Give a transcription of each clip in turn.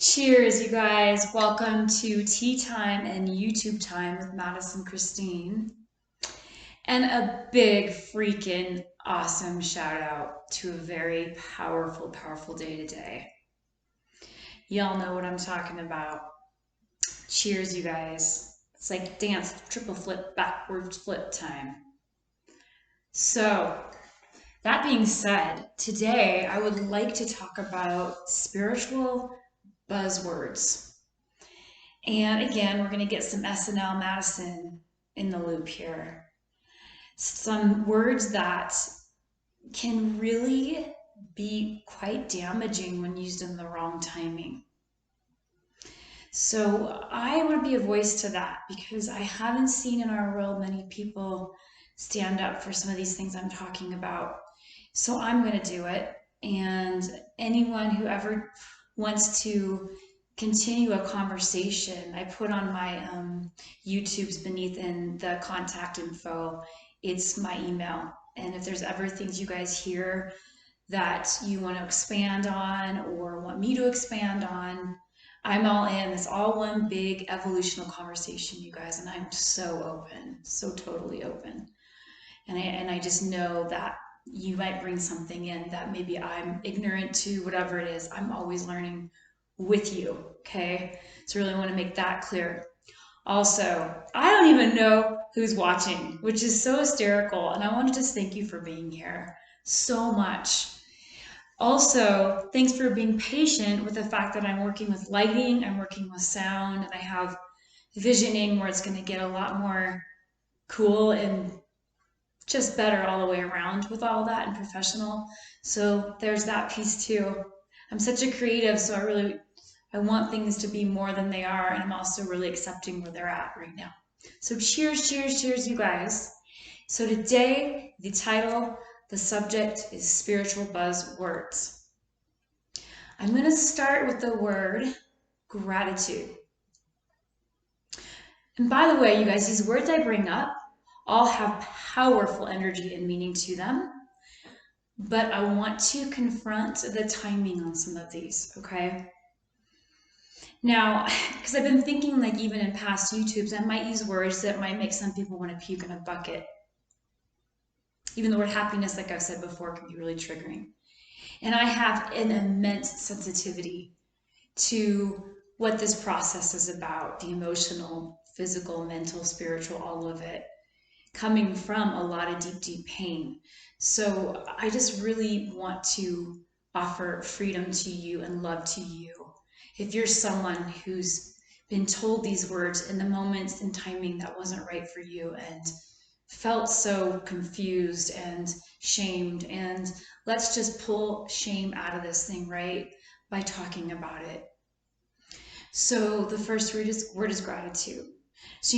Cheers, you guys. Welcome to Tea Time and YouTube Time with Madison Christine. And a big freaking awesome shout out to a very powerful day today. Y'all know what I'm talking about. Cheers, you guys. It's like dance, triple flip, backwards flip time. So, that being said, today I would like to talk about spiritual buzzwords. And again, we're going to get some SNL Madison in the loop here. Some words that can really be quite damaging when used in the wrong timing. So I want to be a voice to that because I haven't seen in our world many people stand up for some of these things I'm talking about. So I'm going to do it. And anyone who ever wants to continue a conversation, I put on my YouTube's beneath in the contact info, it's my email. And if there's ever things you guys hear that you want to expand on or want me to expand on, I'm all in. It's all one big evolutional conversation, you guys, and I'm so open, so totally open. And I just know that you might bring something in that maybe I'm ignorant to, whatever it is. I'm always learning with you, okay? So really want to make that clear. Also, I don't even know who's watching, which is so hysterical, and I want to just thank you for being here so much. Also, thanks for being patient with the fact that I'm working with lighting, I'm working with sound, and I have visioning where it's going to get a lot more cool and just better all the way around with all that and professional. So there's that piece too. I'm such a creative, so I want things to be more than they are, and I'm also really accepting where they're at right now. So cheers, cheers, cheers, you guys. So today, the title, the subject is spiritual buzzwords. I'm going to start with the word gratitude. And by the way, you guys, these words I bring up all have powerful energy and meaning to them. But I want to confront the timing on some of these, okay? Now, because I've been thinking, like, even in past YouTubes, I might use words that might make some people want to puke in a bucket. Even the word happiness, like I've said before, can be really triggering. And I have an immense sensitivity to what this process is about, the emotional, physical, mental, spiritual, all of it, coming from a lot of deep pain. So I just really want to offer freedom to you and love to you. If you're someone who's been told these words in the moments and timing that wasn't right for you and felt so confused and shamed, and let's just pull shame out of this thing, right, by talking about it. So the first word is gratitude. So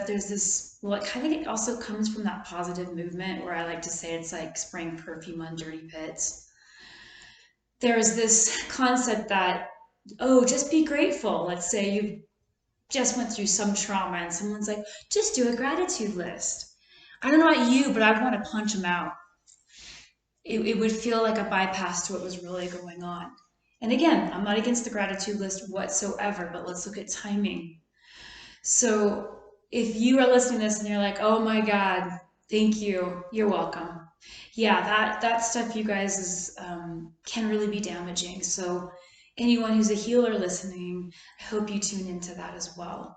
there's this, well, it also comes from that positive movement where I like to say it's like spraying perfume on dirty pits. There's this concept that, oh, just be grateful. Let's say you just went through some trauma and someone's like, just do a gratitude list. I don't know about you, but I want to punch them out. It would feel like a bypass to what was really going on. And again, I'm not against the gratitude list whatsoever, but let's look at timing. So if you are listening to this and you're like, oh my God, thank you, you're welcome. Yeah, that stuff, you guys, can really be damaging. So anyone who's a healer listening, I hope you tune into that as well.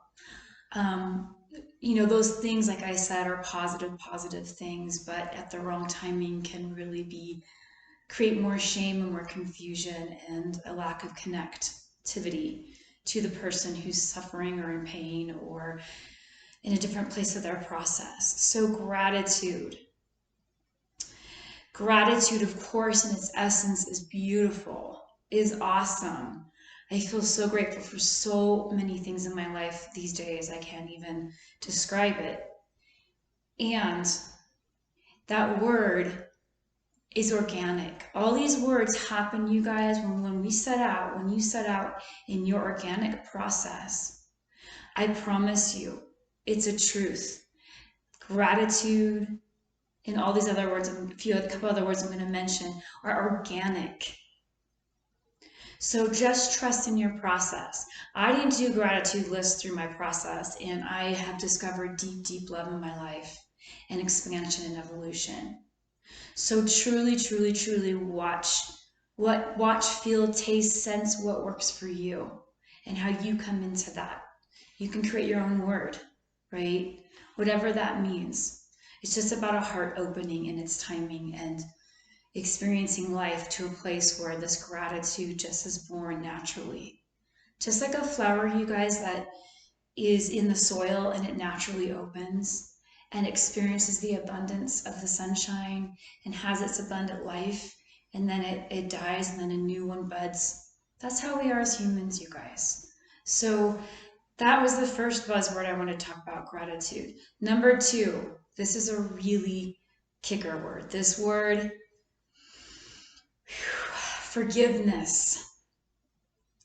Those things, like I said, are positive things, but at the wrong timing can really create more shame and more confusion and a lack of connectivity to the person who's suffering or in pain or in a different place of their process. So gratitude. Gratitude, of course, in its essence is beautiful, is awesome. I feel so grateful for so many things in my life these days. I can't even describe it. And that word is organic. All these words happen, you guys, when you set out in your organic process. I promise you, it's a truth. Gratitude and all these other words, a couple other words I'm going to mention, are organic. So just trust in your process. I didn't do gratitude lists through my process, and I have discovered deep, deep love in my life and expansion and evolution. So truly, truly, truly watch, feel, taste, sense what works for you and how you come into that. You can create your own word, right? Whatever that means. It's just about a heart opening in its timing and experiencing life to a place where this gratitude just is born naturally. Just like a flower, you guys, that is in the soil and it naturally opens and experiences the abundance of the sunshine and has its abundant life, and then it dies and then a new one buds. That's how we are as humans, you guys. So that was the first buzzword I want to talk about, gratitude. Number 2, this is a really kicker word. This word, forgiveness.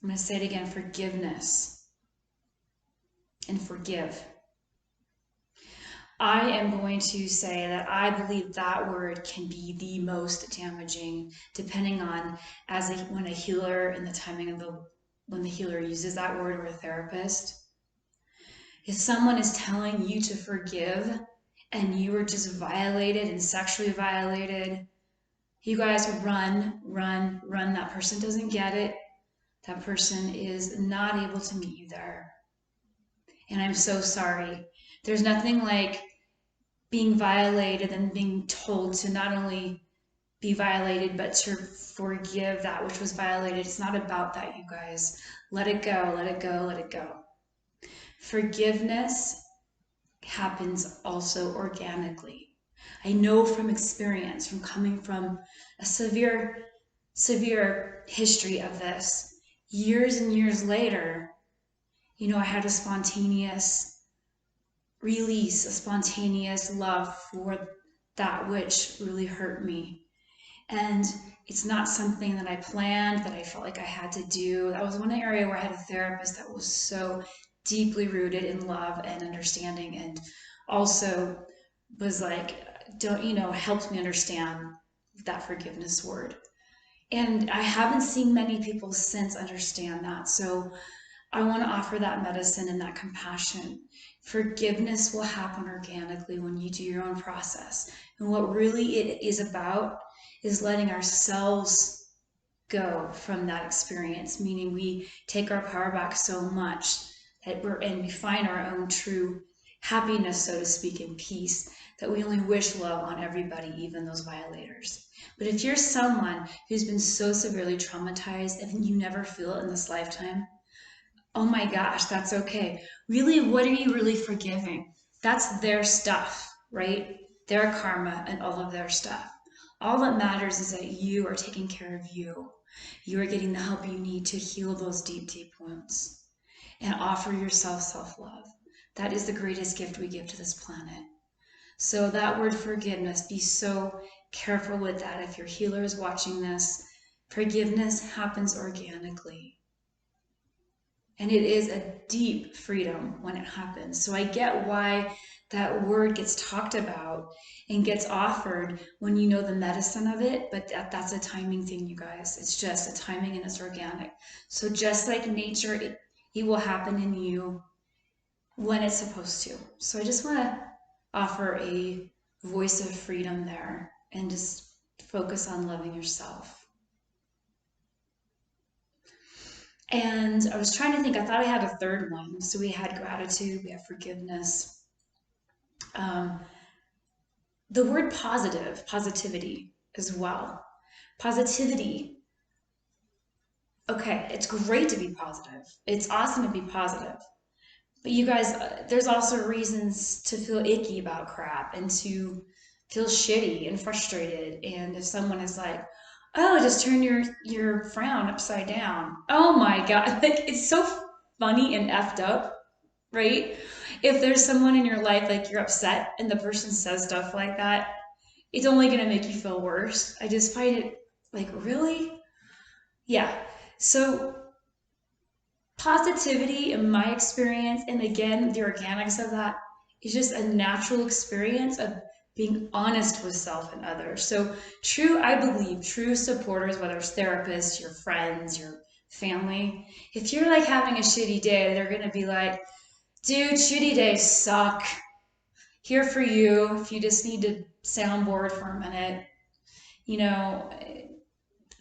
I'm going to say it again, forgiveness and forgive. I am going to say that I believe that word can be the most damaging, depending on when a healer and the timing of when the healer uses that word, or a therapist. If someone is telling you to forgive and you were just violated and sexually violated, you guys run, run, run. That person doesn't get it. That person is not able to meet you there. And I'm so sorry. There's nothing like being violated and being told to not only be violated, but to forgive that which was violated. It's not about that, you guys. Let it go, let it go, let it go. Forgiveness happens also organically. I know from experience, from coming from a severe history of this, years and years later, I had a spontaneous release, a spontaneous love for that which really hurt me. And it's not something that I planned, that I felt like I had to do. That was one area where I had a therapist that was so deeply rooted in love and understanding, and also was like, helped me understand that forgiveness word. And I haven't seen many people since understand that. So I want to offer that medicine and that compassion. Forgiveness will happen organically when you do your own process. And what really it is about is letting ourselves go from that experience, meaning we take our power back so much that we find our own true happiness, so to speak, and peace, that we only wish love on everybody, even those violators. But if you're someone who's been so severely traumatized and you never feel it in this lifetime, oh my gosh, that's okay. Really, what are you really forgiving? That's their stuff, right? Their karma and all of their stuff. All that matters is that you are taking care of you. You are getting the help you need to heal those deep, deep wounds and offer yourself self-love. That is the greatest gift we give to this planet. So that word forgiveness, be so careful with that. If your healer is watching this, forgiveness happens organically. And it is a deep freedom when it happens. So I get why that word gets talked about and gets offered when you know the medicine of it, but that's a timing thing, you guys. It's just a timing and it's organic. So just like nature, it will happen in you when it's supposed to. So I just want to offer a voice of freedom there and just focus on loving yourself. And I was trying to think, I thought I had a third one. So we had gratitude, we have forgiveness. The word positivity as well. Positivity. Okay, it's great to be positive. It's awesome to be positive. But you guys, there's also reasons to feel icky about crap and to feel shitty and frustrated. And if someone is like, oh, just turn your frown upside down. Oh my God. Like, it's so funny and effed up, right? If there's someone in your life, like you're upset and the person says stuff like that, it's only going to make you feel worse. I just find it like, really? Yeah. So positivity, in my experience, and again, the organics of that, is just a natural experience of being honest with self and others. So I believe true supporters, whether it's therapists, your friends, your family. If you're like having a shitty day, they're gonna be like, dude, shitty days suck. Here for you if you just need to soundboard for a minute. You know,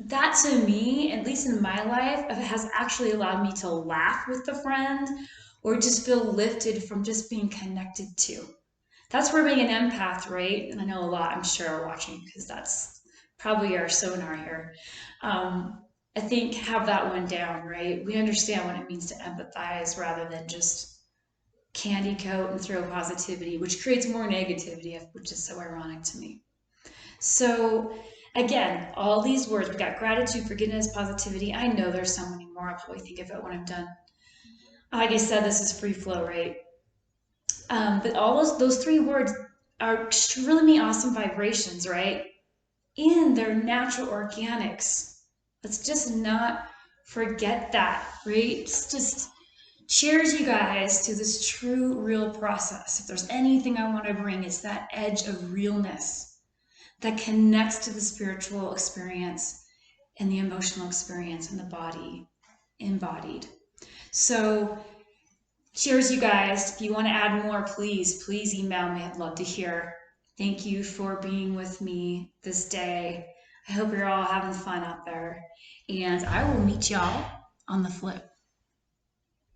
that to me, at least in my life, has actually allowed me to laugh with the friend or just feel lifted from just being connected to. That's where being an empath, right? And I know a lot, I'm sure, are watching because that's probably our sonar here. I think have that one down, right? We understand what it means to empathize rather than just candy coat and throw positivity, which creates more negativity, which is so ironic to me. So again, all these words, we got gratitude, forgiveness, positivity. I know there's so many more. I'll probably think of it when I'm done. Like I said, this is free flow, right? But all those three words are extremely awesome vibrations, right? In their natural organics. Let's just not forget that, right? It's just cheers, you guys, to this true, real process. If there's anything I want to bring, it's that edge of realness that connects to the spiritual experience and the emotional experience and the body embodied. So cheers, you guys. If you want to add more, please email me. I'd love to hear. Thank you for being with me this day. I hope you're all having fun out there. And I will meet y'all on the flip.